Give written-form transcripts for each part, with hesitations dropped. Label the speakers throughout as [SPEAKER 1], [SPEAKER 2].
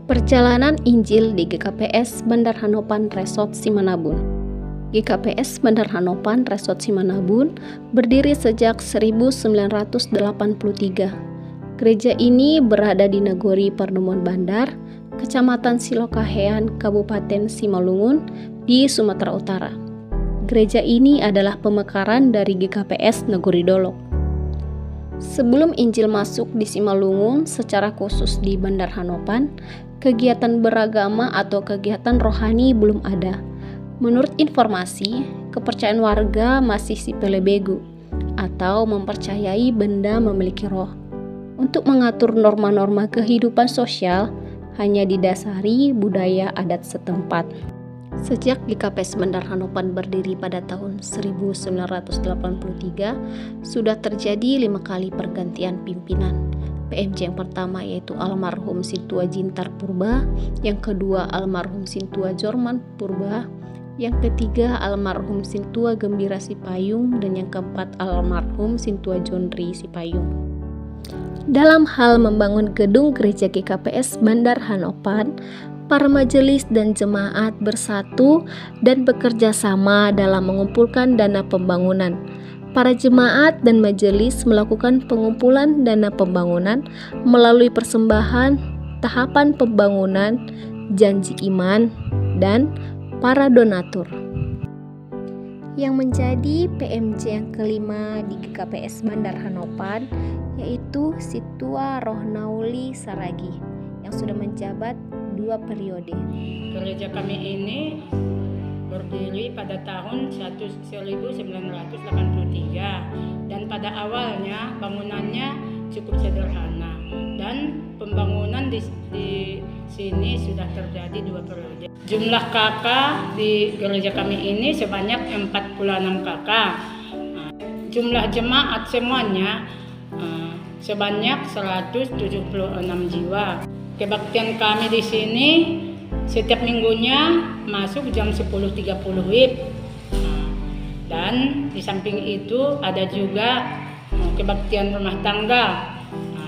[SPEAKER 1] Perjalanan Injil di GKPS Bandar Hanopan Resort Simanabun. GKPS Bandar Hanopan Resort Simanabun berdiri sejak 1983. Gereja ini berada di Nagori Pertemuan Bandar, Kecamatan Silokahean, Kabupaten Simalungun di Sumatera Utara. Gereja ini adalah pemekaran dari GKPS Nagori Dolok. Sebelum Injil masuk di Simalungun secara khusus di Bandar Hanopan, kegiatan beragama atau kegiatan rohani belum ada. Menurut informasi, kepercayaan warga masih sipelebegu atau mempercayai benda memiliki roh. Untuk mengatur norma-norma kehidupan sosial hanya didasari budaya adat setempat. Sejak GKPS Bandar Hanopan berdiri pada tahun 1983, sudah terjadi 5 kali pergantian pimpinan. PMJ yang pertama yaitu almarhum Sintua Jintar Purba, yang kedua almarhum Sintua Jorman Purba, yang ketiga almarhum Sintua Gembira Sipayung, dan yang keempat almarhum Sintua Jondri Sipayung. Dalam hal membangun gedung gereja GKPS Bandar Hanopan, para majelis dan jemaat bersatu dan bekerja sama dalam mengumpulkan dana pembangunan. Para jemaat dan majelis melakukan pengumpulan dana pembangunan melalui persembahan, tahapan pembangunan, janji iman, dan para donatur. Yang menjadi PMJ yang kelima di GKPS Bandar Hanopan yaitu Situa Rohnauli Saragi yang sudah menjabat 2 periode.
[SPEAKER 2] Gereja kami ini berdiri pada tahun 1983 dan pada awalnya bangunannya cukup sederhana dan pembangunan di sini sudah terjadi 2 periode. Jumlah kakak di gereja kami ini sebanyak 46 kakak. Jumlah jemaat semuanya sebanyak 176 jiwa. Kebaktian kami di sini setiap minggunya masuk jam 10.30 WIB. Dan di samping itu ada juga kebaktian rumah tangga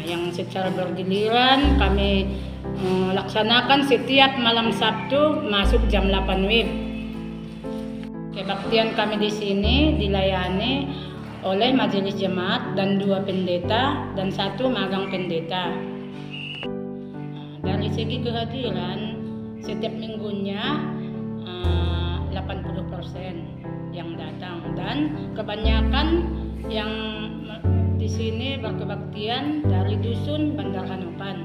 [SPEAKER 2] yang secara bergiliran kami laksanakan setiap malam Sabtu masuk jam 8 WIB. Kebaktian kami di sini dilayani oleh majelis jemaat dan 2 pendeta dan 1 magang pendeta. Dari segi kehadiran setiap minggunya 80% yang datang dan kebanyakan yang di sini berkebaktian dari dusun Bandar Hanopan.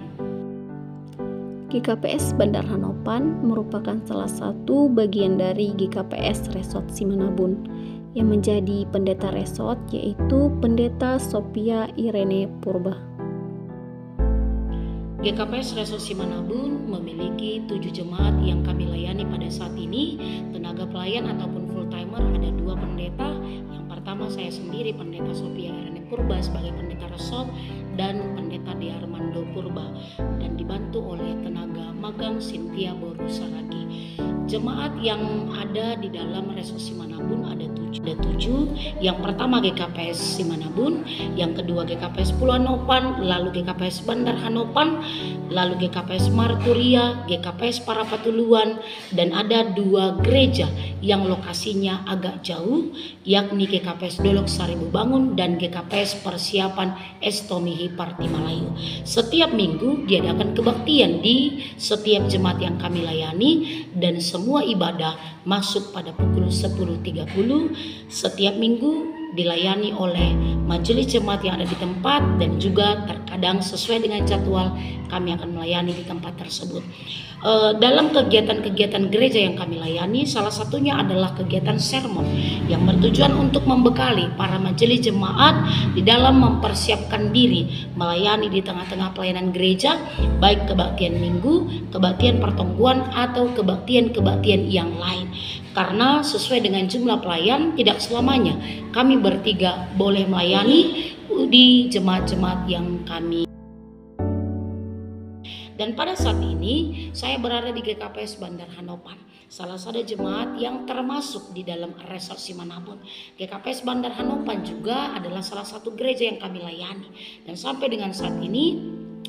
[SPEAKER 1] GKPS Bandar Hanopan merupakan salah satu bagian dari GKPS Resort Simanabun. Yang menjadi pendeta resort yaitu Pendeta Sophia Irene Purba.
[SPEAKER 3] GKPS Resort Simanabun memiliki 7 jemaat yang kami layani pada saat ini. Tenaga pelayan ataupun full timer ada 2 pendeta. Yang pertama saya sendiri, Pendeta Sophia Irene Purba sebagai pendeta resort, dan Pendeta De Armando Purba, dan dibantu oleh tenaga magang Cynthia Boru Saragi. Jemaat yang ada di dalam Resort Simanabun ada 7. Yang pertama GKPS Simanabun, yang kedua GKPS Pulau Hanopan, lalu GKPS Bandar Hanopan, lalu GKPS Marturia, GKPS Parapatuluan, dan ada 2 gereja yang lokasinya agak jauh, yakni GKPS Dolok Saribu Bangun dan GKPS Persiapan Estomihi Parti Malayu. Setiap minggu diadakan kebaktian di setiap jemaat yang kami layani dan semua ibadah masuk pada pukul 10.30 setiap minggu, dilayani oleh majelis jemaat yang ada di tempat, dan juga terkadang sesuai dengan jadwal kami akan melayani di tempat tersebut. Dalam kegiatan-kegiatan gereja yang kami layani, salah satunya adalah kegiatan sermon yang bertujuan untuk membekali para majelis jemaat di dalam mempersiapkan diri melayani di tengah-tengah pelayanan gereja, baik kebaktian minggu, kebaktian pertemuan, atau kebaktian-kebaktian yang lain. Karena sesuai dengan jumlah pelayan, tidak selamanya kami bertiga boleh melayani di jemaat-jemaat yang kami. Dan pada saat ini saya berada di GKPS Bandar Hanopan, salah satu jemaat yang termasuk di dalam Resort Simanabun. GKPS Bandar Hanopan juga adalah salah satu gereja yang kami layani. Dan sampai dengan saat ini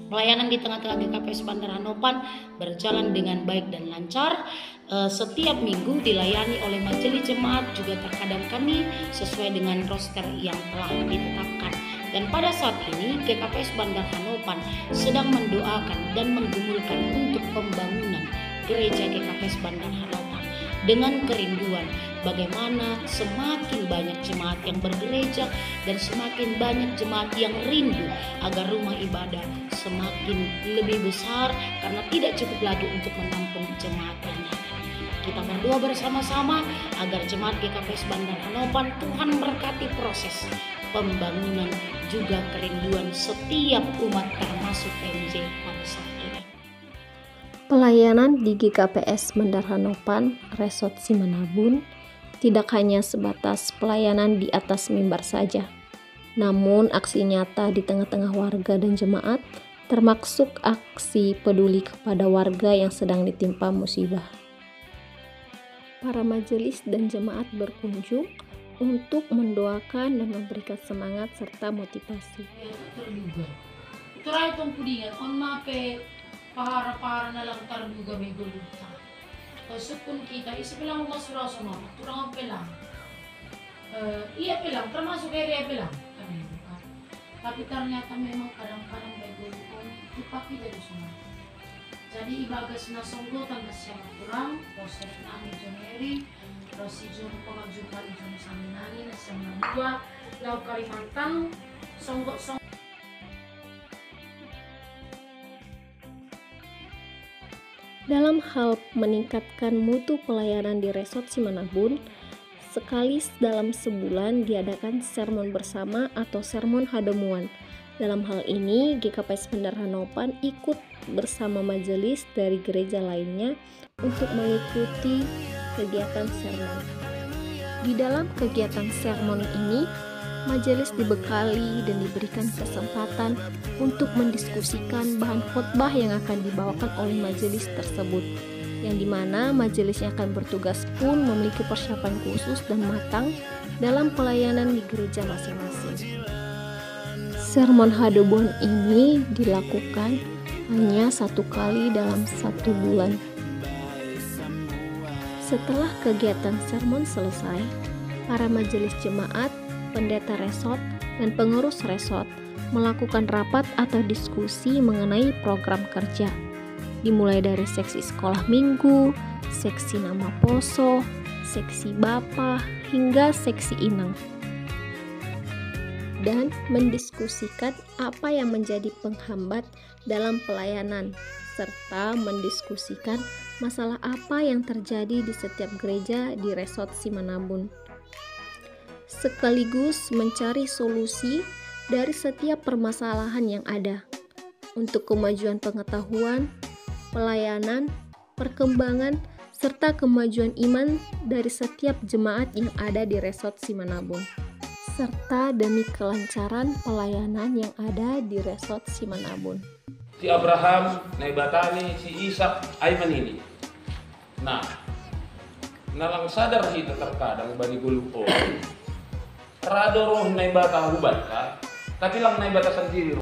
[SPEAKER 3] Pelayanan di tengah-tengah GKPS Bandar Hanopan berjalan dengan baik dan lancar. Setiap minggu dilayani oleh majelis jemaat, juga terkadang kami sesuai dengan roster yang telah ditetapkan. Dan pada saat ini GKPS Bandar Hanopan sedang mendoakan dan menggumulkan untuk pembangunan gereja GKPS Bandar Hanopan dengan kerinduan bagaimana semakin banyak jemaat yang bergereja dan semakin banyak jemaat yang rindu agar rumah ibadah semakin lebih besar, karena tidak cukup lagi untuk menampung jemaat yang ada. Kita berdoa bersama-sama agar jemaat GKPS Bandar Hanopan, Tuhan berkati proses pembangunan juga kerinduan setiap umat termasuk PMJ pada saat ini.
[SPEAKER 1] Pelayanan di GKPS Bandar Hanopan Resort Simanabun tidak hanya sebatas pelayanan di atas mimbar saja, namun aksi nyata di tengah-tengah warga dan jemaat, termasuk aksi peduli kepada warga yang sedang ditimpa musibah. Para majelis dan jemaat berkunjung untuk mendoakan dan memberikan semangat serta motivasi.
[SPEAKER 3] Itulah itong pudingan, on mape pahara-pahara na lang tarduga may gulutan. Kasi kung kita, isa pilang masura sa mga, turang pilang. Iya pilang, termasuk area pilang. Tapi ternyata memang kadang-kadang may gulutan, dipakai dari semua. Jadi ibagas na songgotan na siya kurang, proses na aming January, prosedur pengajukan izin saminani na siya dua, Laut Kalimantan, songgok-songgok.
[SPEAKER 1] Dalam hal meningkatkan mutu pelayanan di Resort Simanabun, sekali dalam sebulan diadakan sermon bersama atau sermon hademuan. Dalam hal ini, GKPS Bandar Hanopan ikut bersama majelis dari gereja lainnya untuk mengikuti kegiatan sermon. Di dalam kegiatan sermon ini, majelis dibekali dan diberikan kesempatan untuk mendiskusikan bahan khotbah yang akan dibawakan oleh majelis tersebut, yang dimana majelis yang akan bertugas pun memiliki persiapan khusus dan matang dalam pelayanan di gereja masing-masing. Sermon hademuan ini dilakukan hanya 1 kali dalam 1 bulan. Setelah kegiatan sermon selesai, para majelis jemaat, pendeta resort, dan pengurus resort melakukan rapat atau diskusi mengenai program kerja, dimulai dari seksi sekolah minggu, seksi nama poso, seksi bapa, hingga seksi inang, dan mendiskusikan apa yang menjadi penghambat dalam pelayanan, serta mendiskusikan masalah apa yang terjadi di setiap gereja di Resort Simanabun, sekaligus mencari solusi dari setiap permasalahan yang ada untuk kemajuan pengetahuan, pelayanan, perkembangan, serta kemajuan iman dari setiap jemaat yang ada di Resort Simanabun, serta demi kelancaran pelayanan yang ada di Resort Simanabun.
[SPEAKER 4] Si Abraham, Naibatani, si Ishak, ay manini. Nah, nalang sadar hita terkadang bani gulupo. Rado roh naibata hubat ka, tapi lang naibata sendiri.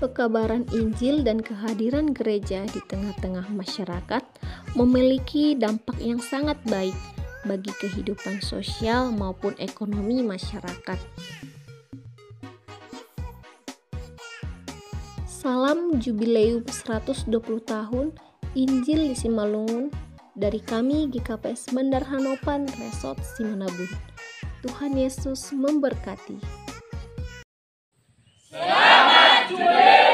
[SPEAKER 1] Pekabaran Injil dan kehadiran gereja di tengah-tengah masyarakat memiliki dampak yang sangat baik bagi kehidupan sosial maupun ekonomi masyarakat. Salam Jubileum 120 tahun Injil di Simalungun dari kami GKPS Bandar Hanopan Resort Simanabun. Tuhan Yesus memberkati.
[SPEAKER 4] Selamat Jubileum!